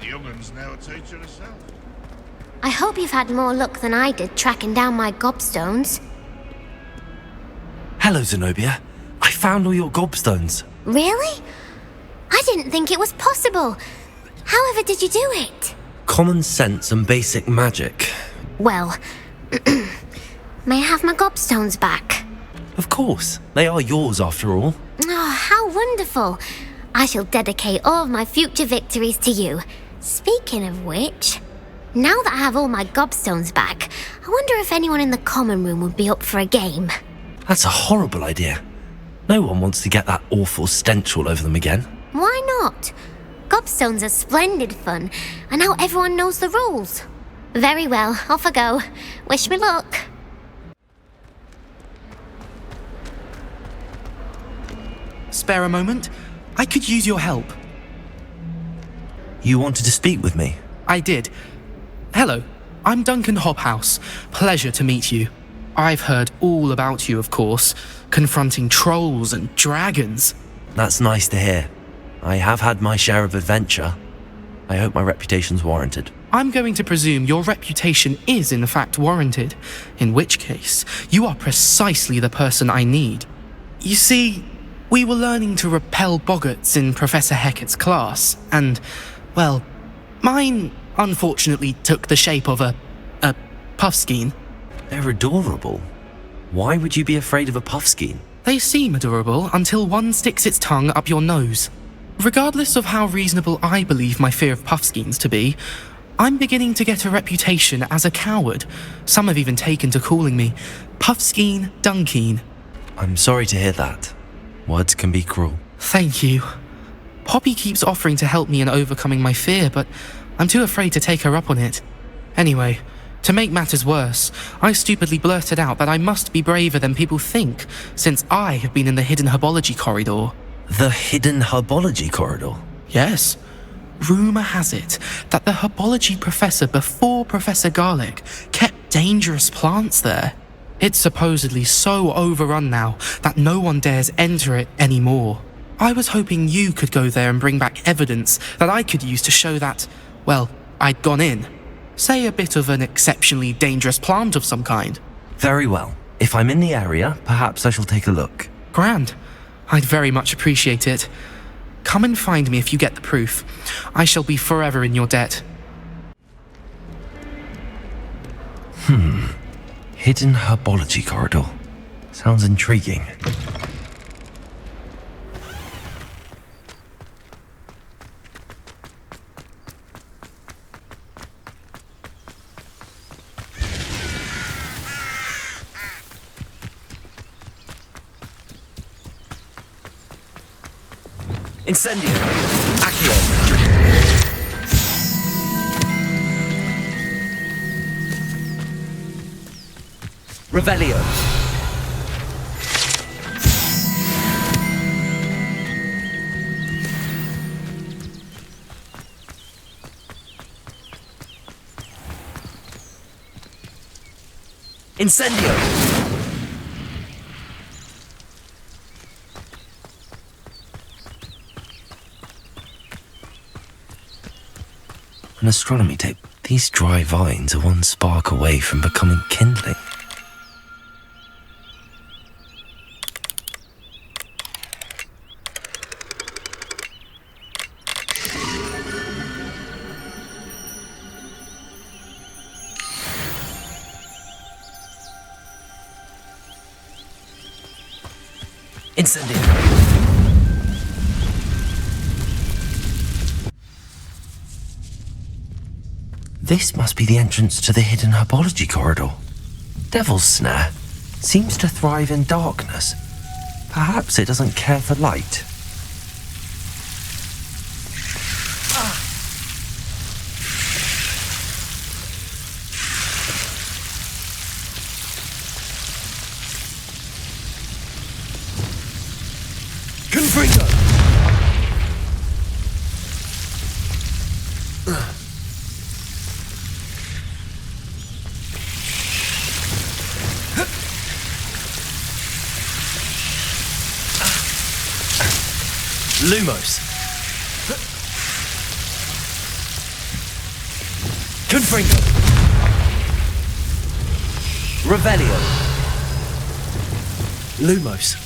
The young'un's now a teacher herself. I hope you've had more luck than I did tracking down my gobstones. Hello, Zenobia. I found all your gobstones. Really? I didn't think it was possible. However did you do it? Common sense and basic magic. Well, may I have my gobstones back? Of course. They are yours after all. Oh, how wonderful. I shall dedicate all of my future victories to you. Speaking of which, now that I have all my gobstones back, I wonder if anyone in the common room would be up for a game. That's a horrible idea. No one wants to get that awful stench all over them again. Why not? Gobstones are splendid fun, and now everyone knows the rules. Very well, off I go. Wish me luck. Spare a moment? I could use your help. You wanted to speak with me? I did. Hello, I'm Duncan Hobhouse. Pleasure to meet you. I've heard all about you, of course, confronting trolls and dragons. That's nice to hear. I have had my share of adventure. I hope my reputation's warranted. I'm going to presume your reputation is in fact warranted, in which case, you are precisely the person I need. You see, we were learning to repel boggarts in Professor Hecat's class, and, well, mine unfortunately took the shape of a puffskein. They're adorable. Why would you be afraid of a puffskein? They seem adorable until one sticks its tongue up your nose. Regardless of how reasonable I believe my fear of puffskeins to be, I'm beginning to get a reputation as a coward. Some have even taken to calling me Puffskein Dunkeen. I'm sorry to hear that. Words can be cruel. Thank you. Poppy keeps offering to help me in overcoming my fear, but I'm too afraid to take her up on it. Anyway, to make matters worse, I stupidly blurted out that I must be braver than people think, since I have been in the hidden herbology corridor. The hidden herbology corridor? Yes. Rumour has it that the herbology professor before Professor Garlic kept dangerous plants there. It's supposedly so overrun now that no one dares enter it anymore. I was hoping you could go there and bring back evidence that I could use to show that, well, I'd gone in. Say a bit of an exceptionally dangerous plant of some kind. Very well. If I'm in the area, perhaps I shall take a look. Grand. I'd very much appreciate it. Come and find me if you get the proof. I shall be forever in your debt. Hidden herbology corridor. Sounds intriguing. Incendio! Accio! Revelio! Incendio! An astronomy tape. These dry vines are one spark away from becoming kindling. Incendio! This must be the entrance to the hidden herbology corridor. Devil's Snare seems to thrive in darkness. Perhaps it doesn't care for light. Confringo! Lumos. Confringo. Revelio. Lumos.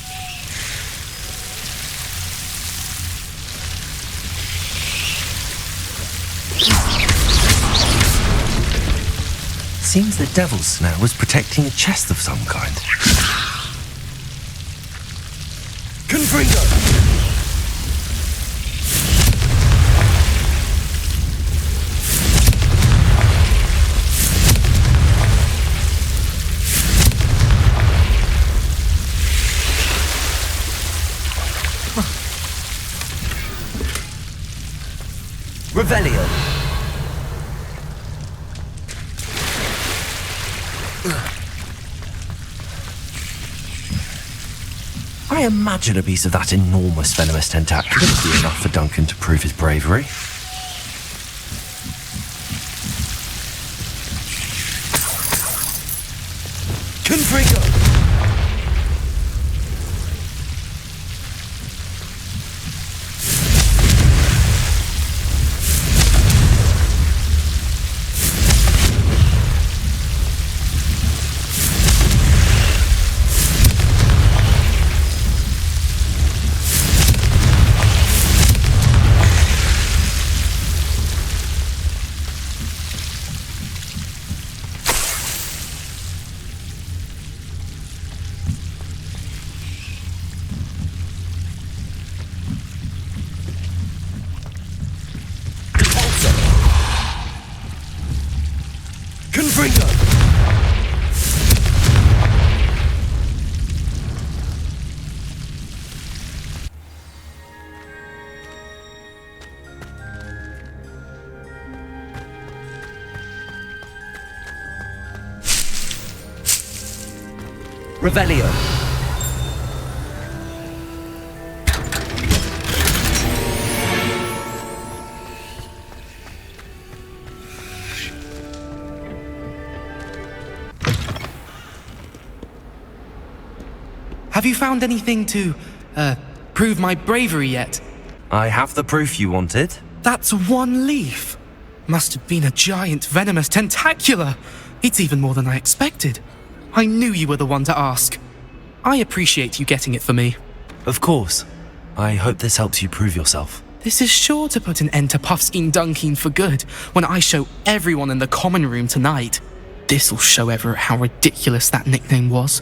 Seems the Devil's Snare was protecting a chest of some kind. Confringo. Revelio. I imagine a piece of that enormous venomous tentacle could be enough for Duncan to prove his bravery. Confringo. Confringo. Revelio. Have you found anything to, prove my bravery yet? I have the proof you wanted. That's one leaf. Must have been a giant venomous tentacula. It's even more than I expected. I knew you were the one to ask. I appreciate you getting it for me. Of course. I hope this helps you prove yourself. This is sure to put an end to Puffskein Dunkin for good when I show everyone in the common room tonight. This'll show Everett how ridiculous that nickname was.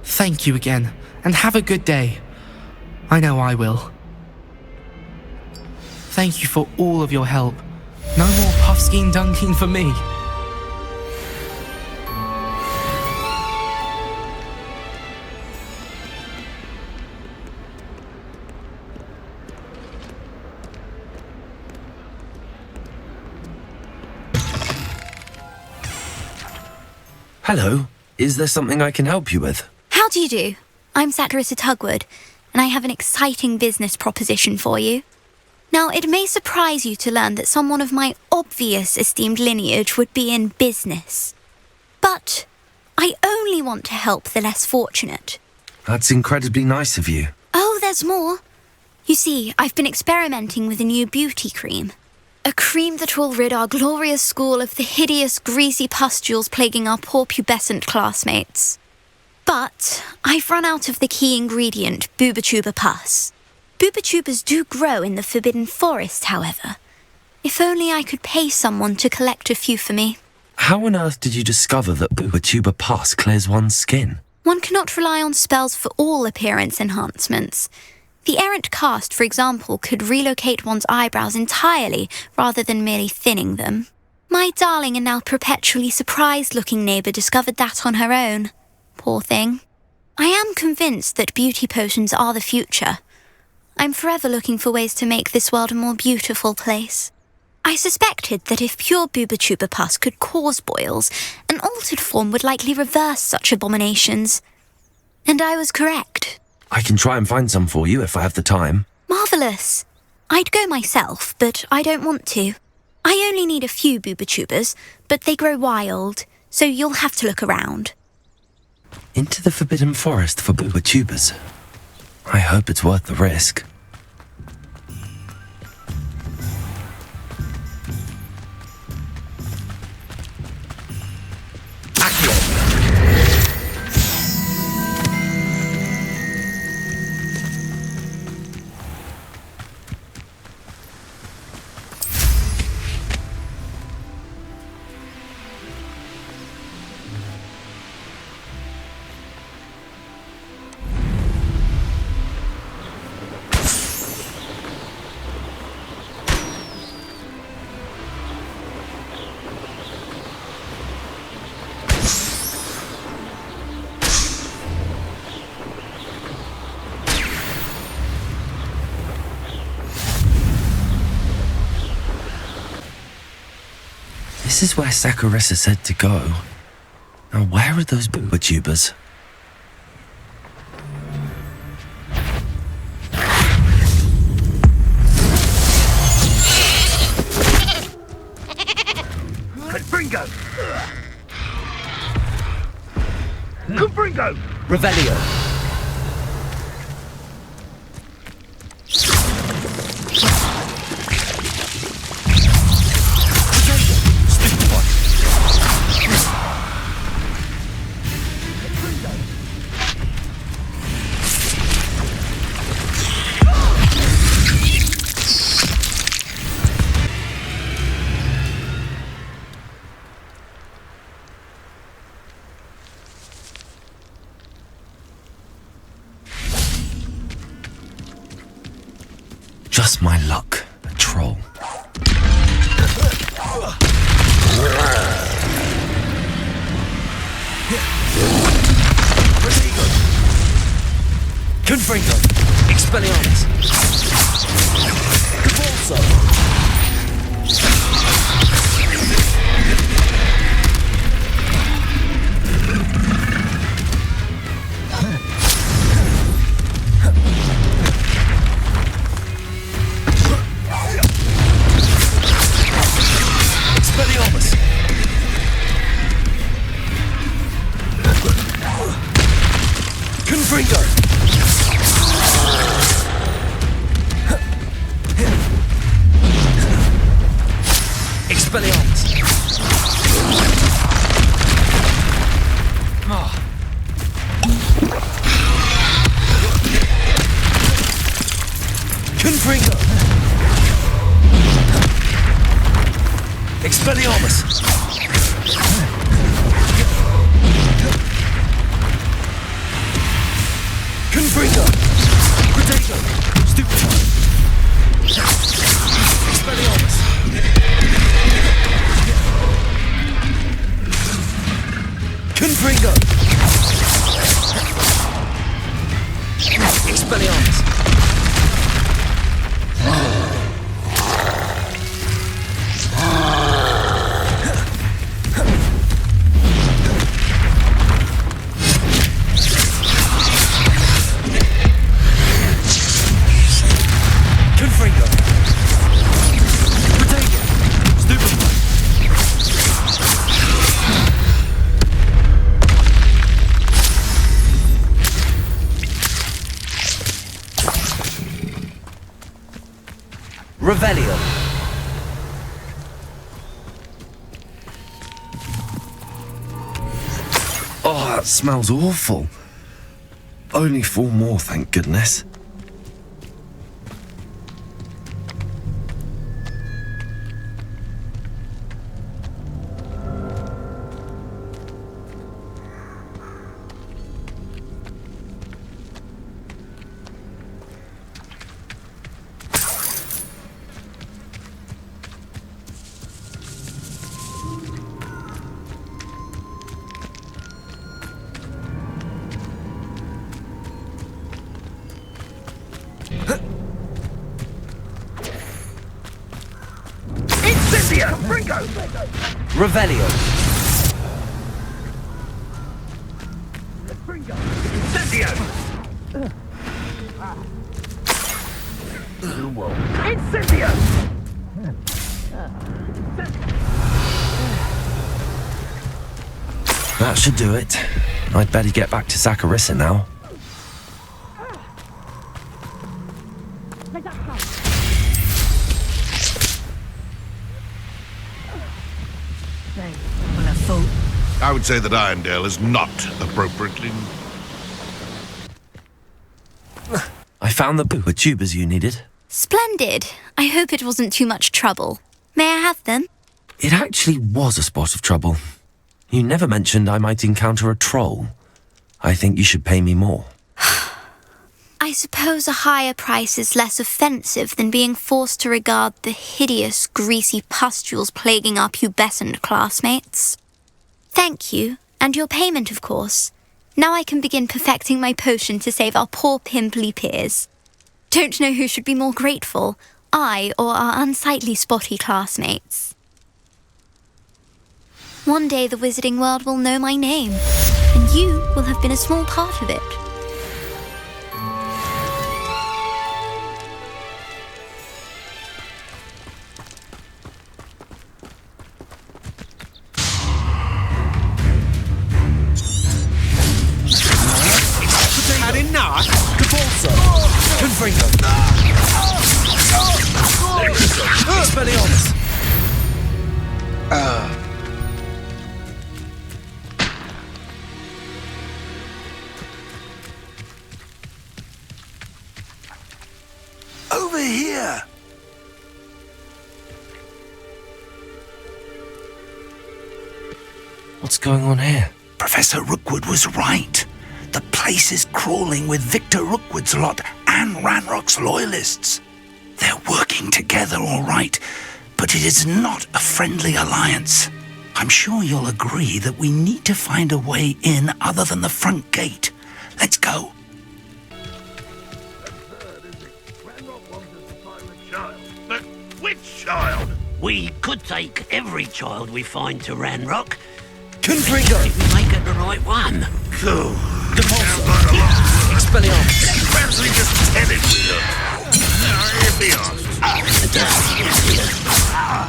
Thank you again, and have a good day. I know I will. Thank you for all of your help. No more Puffskein Dunkin for me. Hello. Is there something I can help you with? How do you do? I'm Satirist at Hogwart, and I have an exciting business proposition for you. Now, it may surprise you to learn that someone of my obvious esteemed lineage would be in business. But I only want to help the less fortunate. That's incredibly nice of you. Oh, there's more. You see, I've been experimenting with a new beauty cream. A cream that will rid our glorious school of the hideous, greasy pustules plaguing our poor pubescent classmates. But I've run out of the key ingredient, Booba-tuber pus. Booba-tubers do grow in the Forbidden Forest, however. If only I could pay someone to collect a few for me. How on earth did you discover that Booba-tuber pus clears one's skin? One cannot rely on spells for all appearance enhancements. The errant cast, for example, could relocate one's eyebrows entirely rather than merely thinning them. My darling and now perpetually surprised-looking neighbour discovered that on her own. Poor thing. I am convinced that beauty potions are the future. I'm forever looking for ways to make this world a more beautiful place. I suspected that if pure Booba-tuber pus could cause boils, an altered form would likely reverse such abominations. And I was correct. I can try and find some for you if I have the time. Marvellous. I'd go myself, but I don't want to. I only need a few Booba-tubers, but they grow wild, so you'll have to look around. Into the Forbidden Forest for Booba-tubers. I hope it's worth the risk. This is where Saccharissa said to go. Now where are those booba tubers? Confringo! Confringo! Revelio! Just my luck, a troll. Confringo! Expelliarmus! Convulso! Expelliarmus! Confringo! Expelliarmus! Confringo! Expelliarmus! Confringo! Protego! Stupefy! Expelliarmus! Confringo! Expelliarmus! Confringo! Protego! Stupefy! Revelio! Oh, that smells awful. Only 4 more, thank goodness. Incendio! Confringo! Revelio! Incendio! Incendio! That should do it. I'd better get back to Saccharissa now. I would say that Irondale is not appropriately... I found the booba tubers you needed. Splendid. I hope it wasn't too much trouble. May I have them? It actually was a spot of trouble. You never mentioned I might encounter a troll. I think you should pay me more. I suppose a higher price is less offensive than being forced to regard the hideous, greasy pustules plaguing our pubescent classmates. Thank you, and your payment, of course. Now I can begin perfecting my potion to save our poor pimply peers. Don't know who should be more grateful, I or our unsightly spotty classmates. One day the wizarding world will know my name, and you will have been a small part of it. Had enough? Cabalso! Confringo! Expelliarmus! Over here! What's going on here? Professor Rookwood was right. The place is crawling with Victor Rookwood's lot and Ranrock's loyalists. They're working together all right, but it is not a friendly alliance. I'm sure you'll agree that we need to find a way in other than the front gate. Let's go. But which child? We could take every child we find to Ranrock. Confringo! If we make it the right one. Cool. Expelliarmus! Perhaps we just tell it we look. If he asks.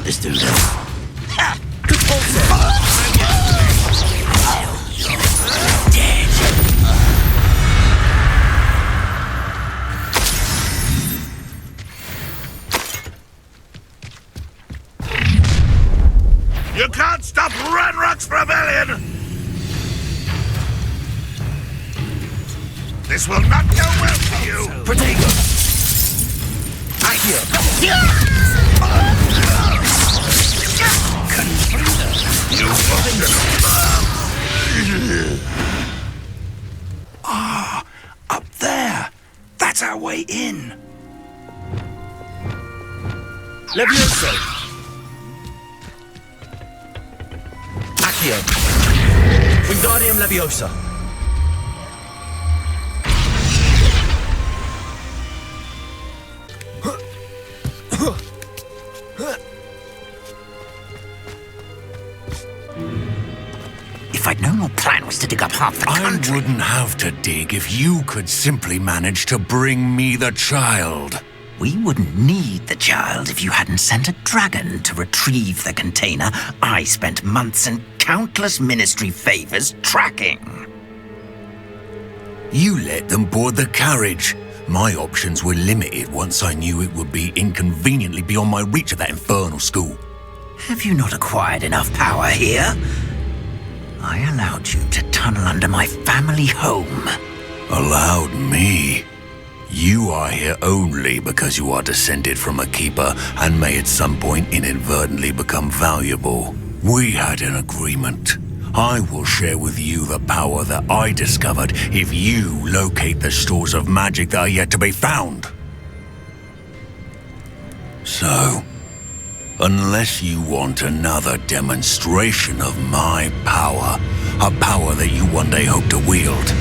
Let's do that. You can't stop Ranrock's rebellion! This will not go well for you! Protego! Accio! You Up there. That's our way in. Levioso! Accio! Wingardium Leviosa! If I'd known your plan was to dig up half the country... I wouldn't have to dig if you could simply manage to bring me the child. We wouldn't need the child if you hadn't sent a dragon to retrieve the container I spent months and countless ministry favors tracking. You let them board the carriage. My options were limited once I knew it would be inconveniently beyond my reach at that infernal school. Have you not acquired enough power here? I allowed you to tunnel under my family home. Allowed me? You are here only because you are descended from a keeper and may at some point inadvertently become valuable. We had an agreement. I will share with you the power that I discovered if you locate the stores of magic that are yet to be found. So, unless you want another demonstration of my power, a power that you one day hope to wield,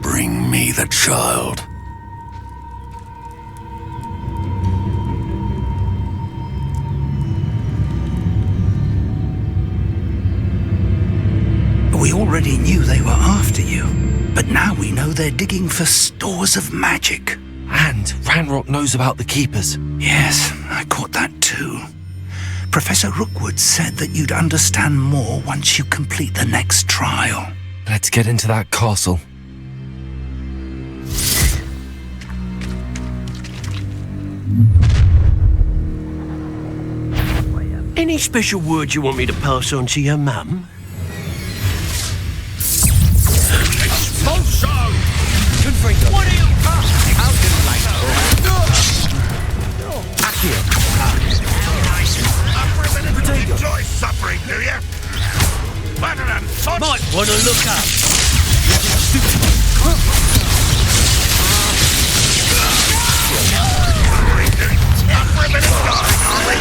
bring me the child. We already knew they were after you, but now we know they're digging for stores of magic. And Ranrock knows about the Keepers. Yes, I caught that too. Professor Rookwood said that you'd understand more once you complete the next trial. Let's get into that castle. Any special word you want me to pass on to your mum? Confringo! What are you... How can I... Accio! You enjoy suffering, do you? Better than touch. Might want to look up. Up for a bit of dying, are we?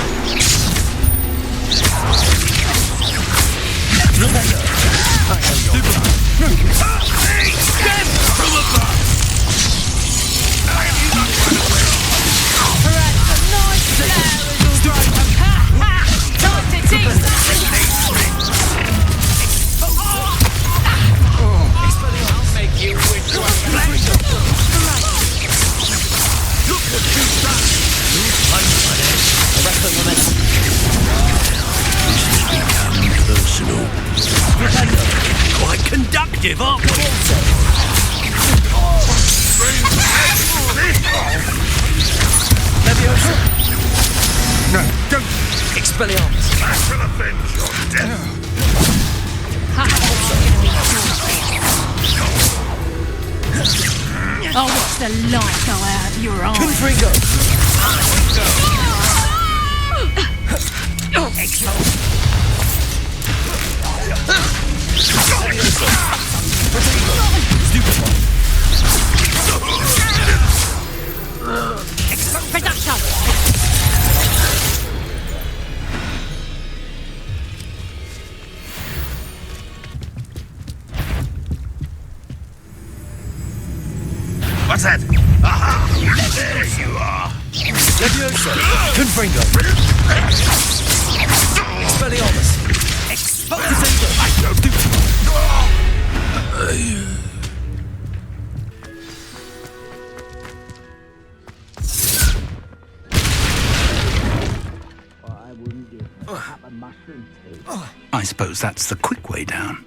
give up. Leviosa. No, don't. Expelliarmus. I shall avenge your death. I'll watch the light go out of your eyes. Confringo. What's that? Aha! There you are. Leviosa. Confringo. Expelliarmus. Expulsando. I don't do. I suppose that's the quick way down.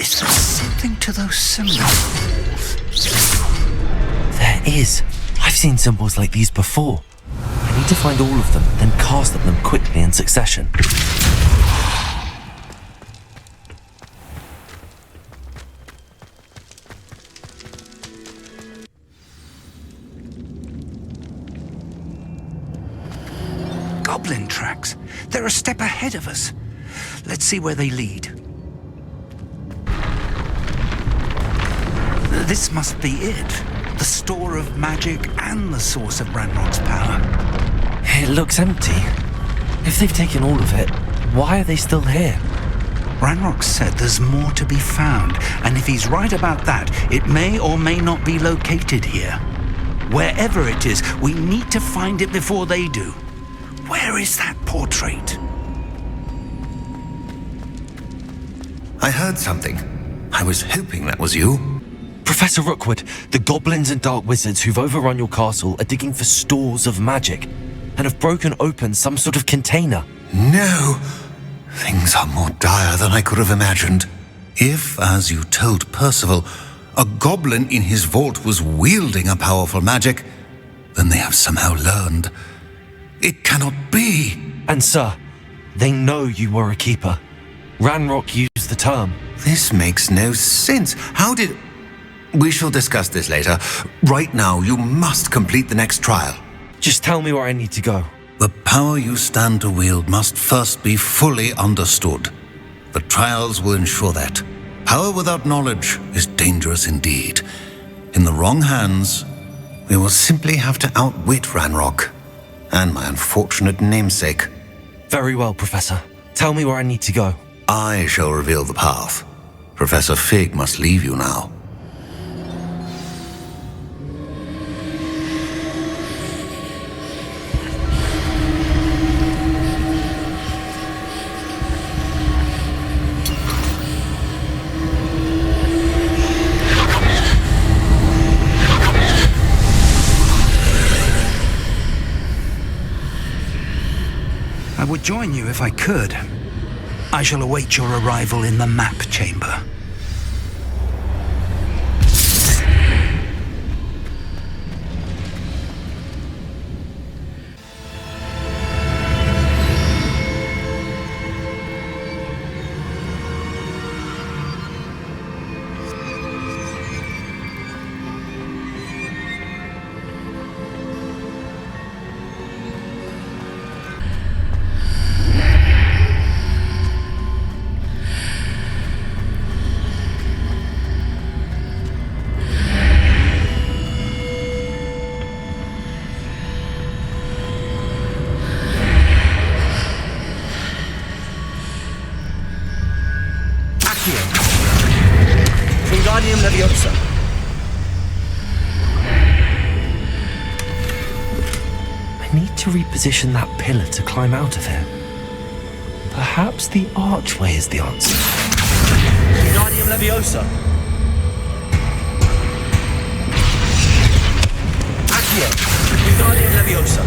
Is there something to those symbols? There is. I've seen symbols like these before. I need to find all of them, then cast at them quickly in succession. Goblin tracks. They're a step ahead of us. Let's see where they lead. This must be it. The store of magic and the source of Ranrock's power. It looks empty. If they've taken all of it, why are they still here? Ranrock said there's more to be found, and if he's right about that, it may or may not be located here. Wherever it is, we need to find it before they do. Where is that portrait? I heard something. I was hoping that was you. Professor Rookwood, the goblins and dark wizards who've overrun your castle are digging for stores of magic and have broken open some sort of container. No! Things are more dire than I could have imagined. If, as you told Percival, a goblin in his vault was wielding a powerful magic, then they have somehow learned. It cannot be! And sir, they know you were a keeper. Ranrock used the term. This makes no sense. How did... We shall discuss this later. Right now, you must complete the next trial. Just tell me where I need to go. The power you stand to wield must first be fully understood. The trials will ensure that. Power without knowledge is dangerous indeed. In the wrong hands, we will simply have to outwit Ranrock and my unfortunate namesake. Very well, Professor. Tell me where I need to go. I shall reveal the path. Professor Fig must leave you now. I would join you if I could. I shall await your arrival in the map chamber. Wingardium Leviosa. I need to reposition that pillar to climb out of here. Perhaps the archway is the answer. Wingardium Leviosa. Accio. Wingardium Leviosa.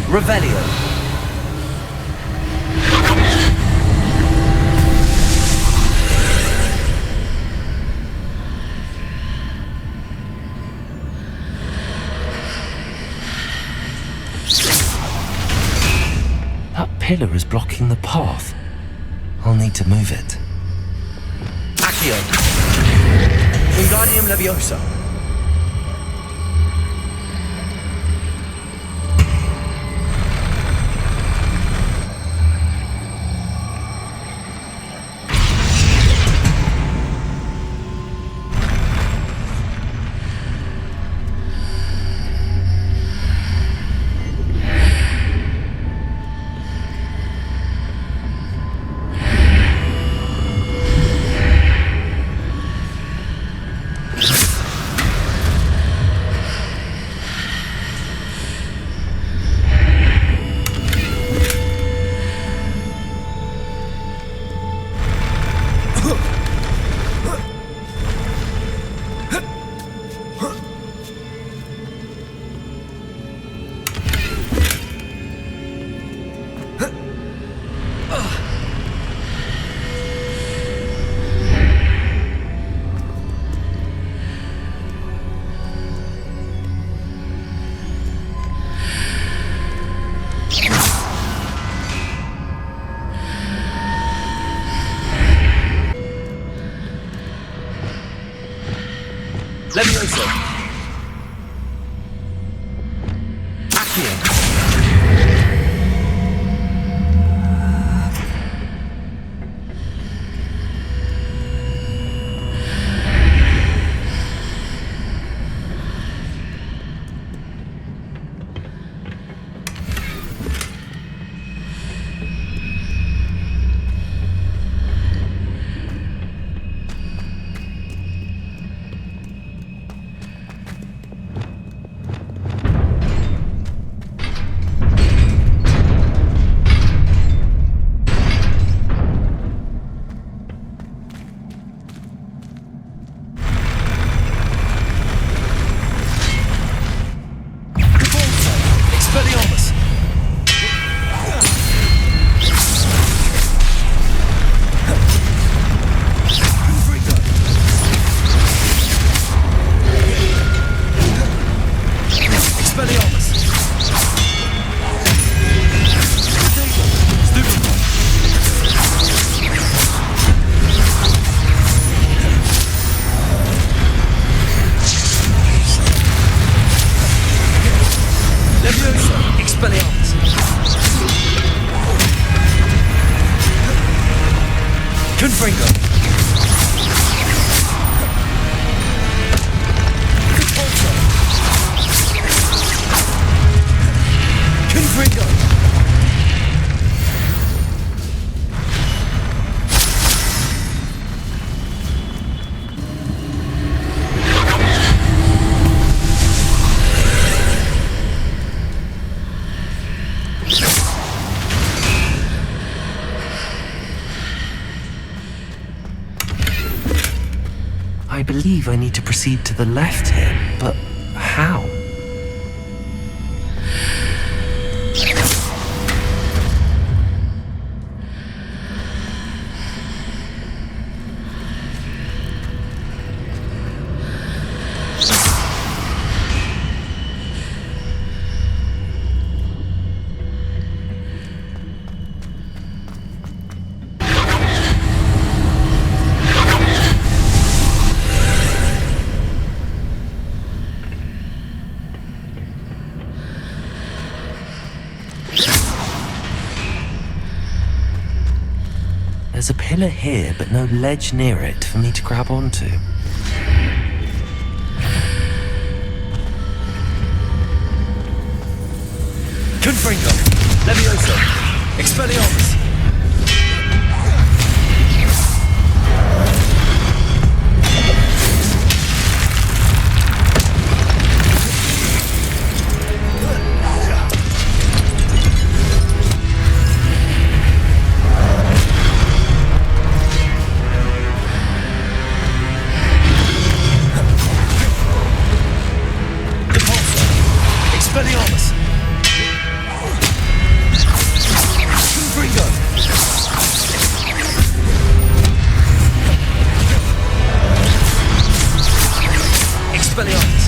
Revelio. That pillar is blocking the path. I'll need to move it. Accio. Wingardium Leviosa. Leviosa. Accio. Expelliarmus! Expelliarmus! Leviosa! Expelliarmus! Confringo! Confringo! I believe I need to proceed to the left here, but how? There's a pillar here, but no ledge near it for me to grab onto. Confringo. Levioso. Expelliarmus. Expelliarmus! Confringo! Expelliarmus!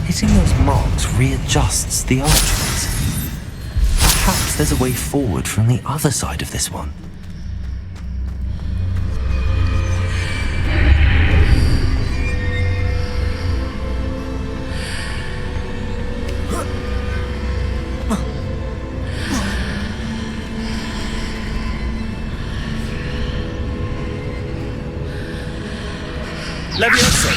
Hitting those marks readjusts the archways. Perhaps there's a way forward from the other side of this one. Levioso!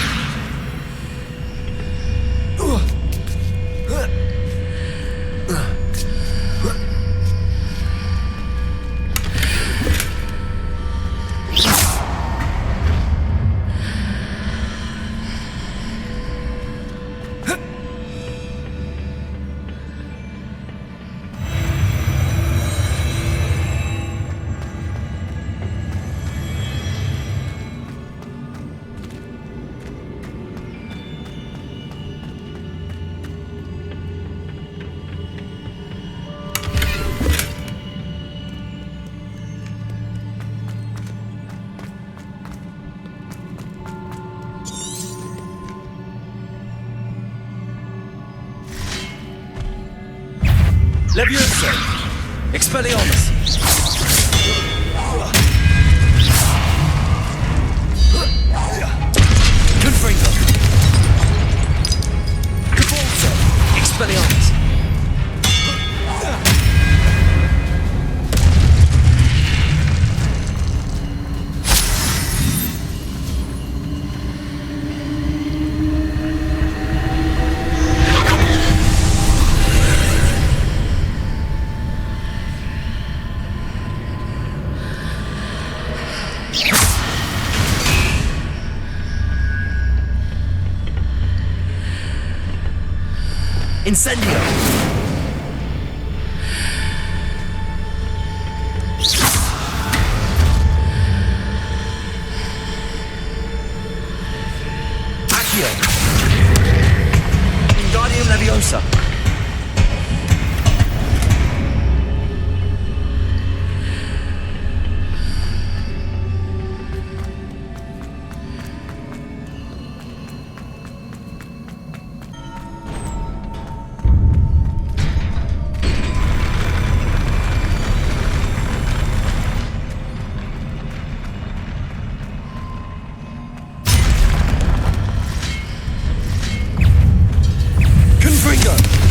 Levioso! Expelliarmus! Confringo! Cabalso! Expelliarmus! Incendio! Accio! Wingardium Leviosa! Confringo!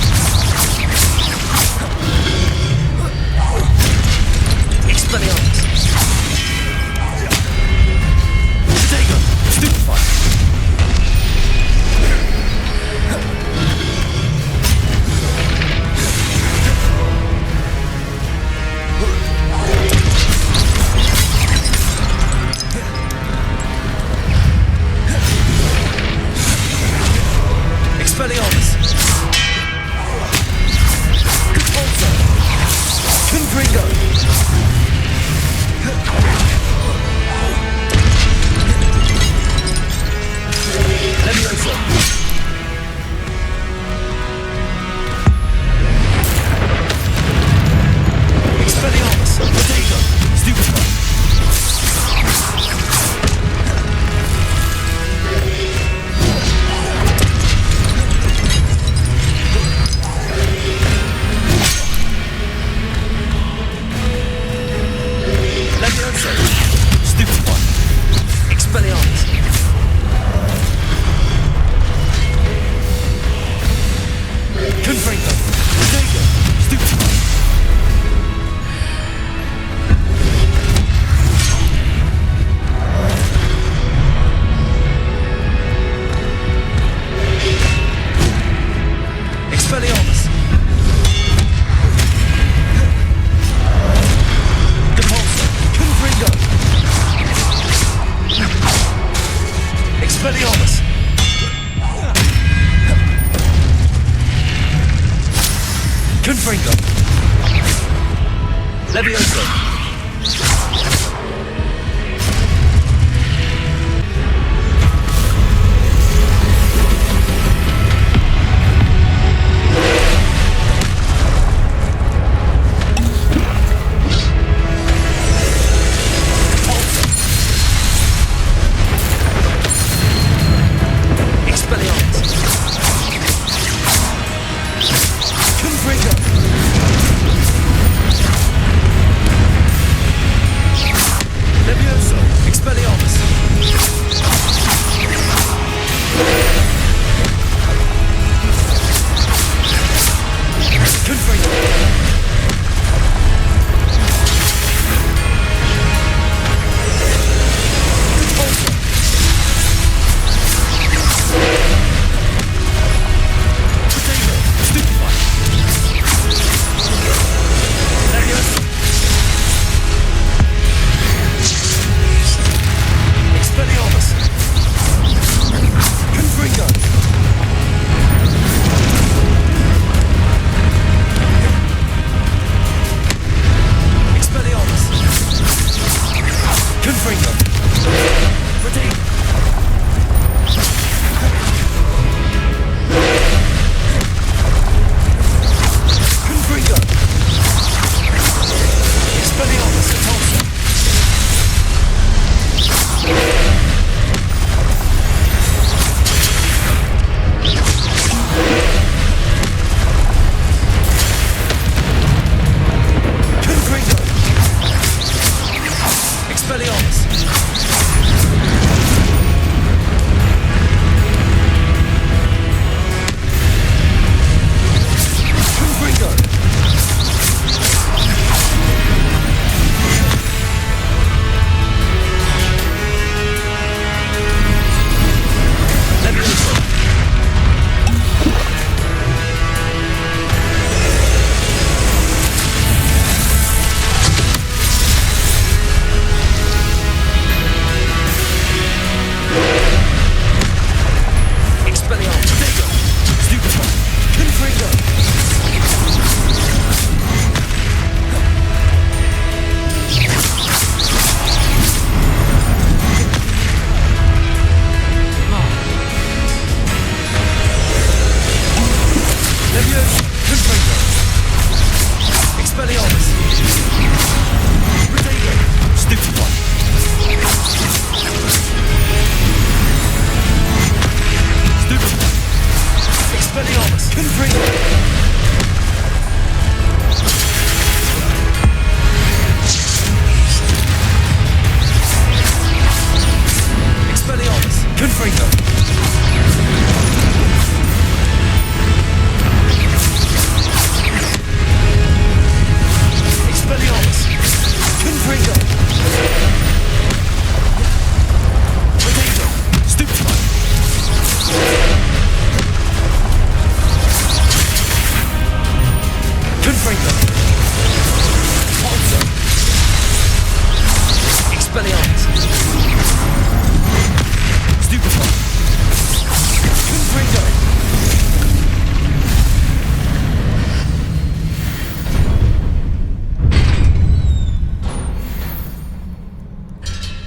Expelliarmus! Confringo! Levioso!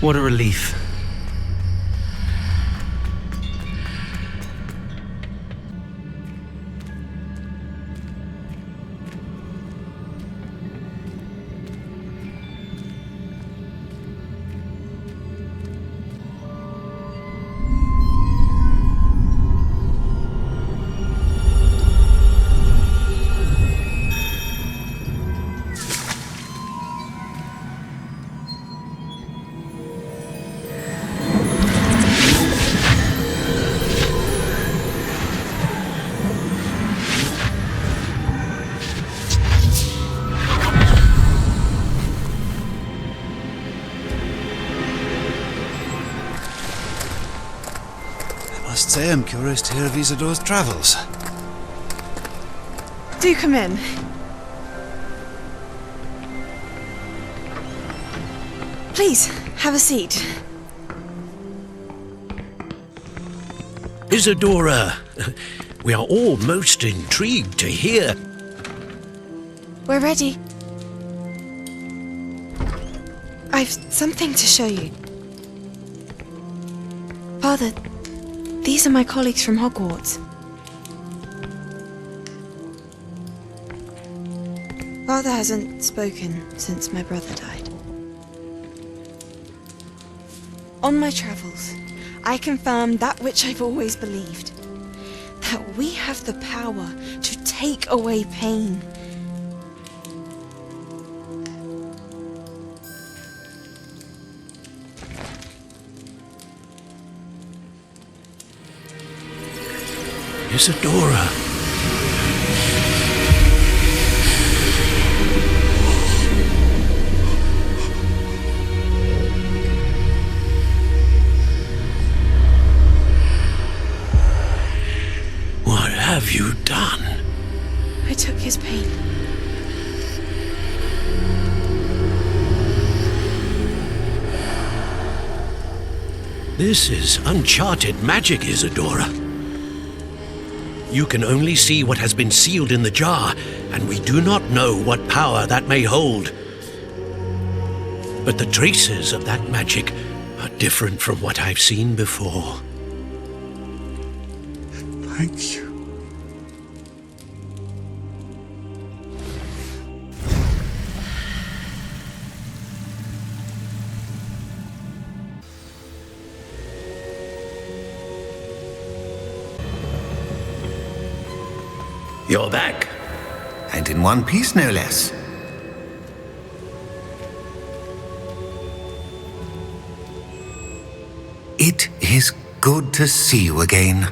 What a relief. I must say I'm curious to hear of Isadore's travels. Do come in. Please, have a seat. Isadora, we are all most intrigued to hear. We're ready. I've something to show you. Father, these are my colleagues from Hogwarts. Father hasn't spoken since my brother died. On my travels, I confirmed that which I've always believed. That we have the power to take away pain. Isadora. What have you done? I took his pain. This is uncharted magic, Isadora. You can only see what has been sealed in the jar, and we do not know what power that may hold. But the traces of that magic are different from what I've seen before. Thank you. You're back. And in one piece, no less. It is good to see you again.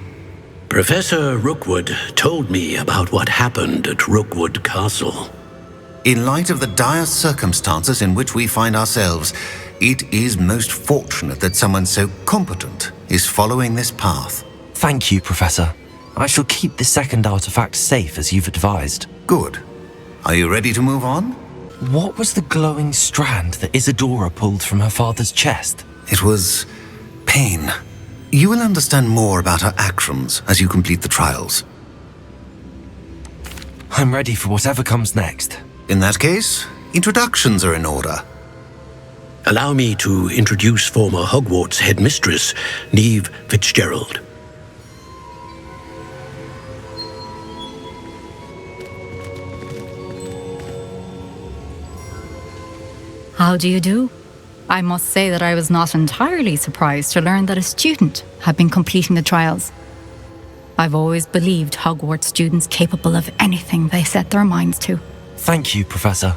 Professor Rookwood told me about what happened at Rookwood Castle. In light of the dire circumstances in which we find ourselves, it is most fortunate that someone so competent is following this path. Thank you, Professor. I shall keep the second artifact safe as you've advised. Good. Are you ready to move on? What was the glowing strand that Isadora pulled from her father's chest? It was pain. You will understand more about her actions as you complete the trials. I'm ready for whatever comes next. In that case, introductions are in order. Allow me to introduce former Hogwarts headmistress, Neve Fitzgerald. How do you do? I must say that I was not entirely surprised to learn that a student had been completing the trials. I've always believed Hogwarts students capable of anything they set their minds to. Thank you, Professor.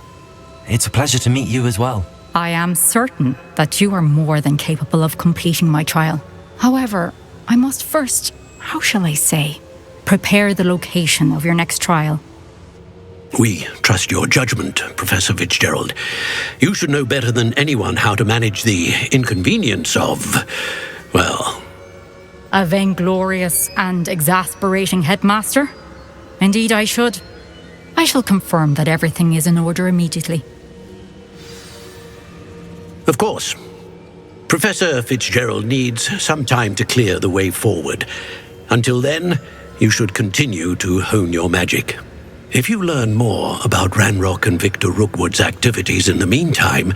It's a pleasure to meet you as well. I am certain that you are more than capable of completing my trial. However, I must first, how shall I say, prepare the location of your next trial. We trust your judgment, Professor Fitzgerald. You should know better than anyone how to manage the inconvenience of, well... A vainglorious and exasperating headmaster? Indeed I should. I shall confirm that everything is in order immediately. Of course. Professor Fitzgerald needs some time to clear the way forward. Until then, you should continue to hone your magic. If you learn more about Ranrock and Victor Rookwood's activities in the meantime,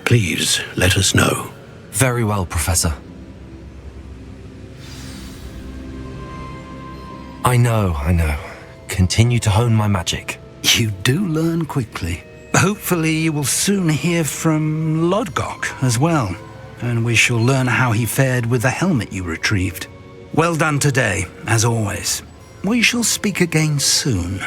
please let us know. Very well, Professor. I know. Continue to hone my magic. You do learn quickly. Hopefully you will soon hear from Lodgok as well, and we shall learn how he fared with the helmet you retrieved. Well done today, as always. We shall speak again soon.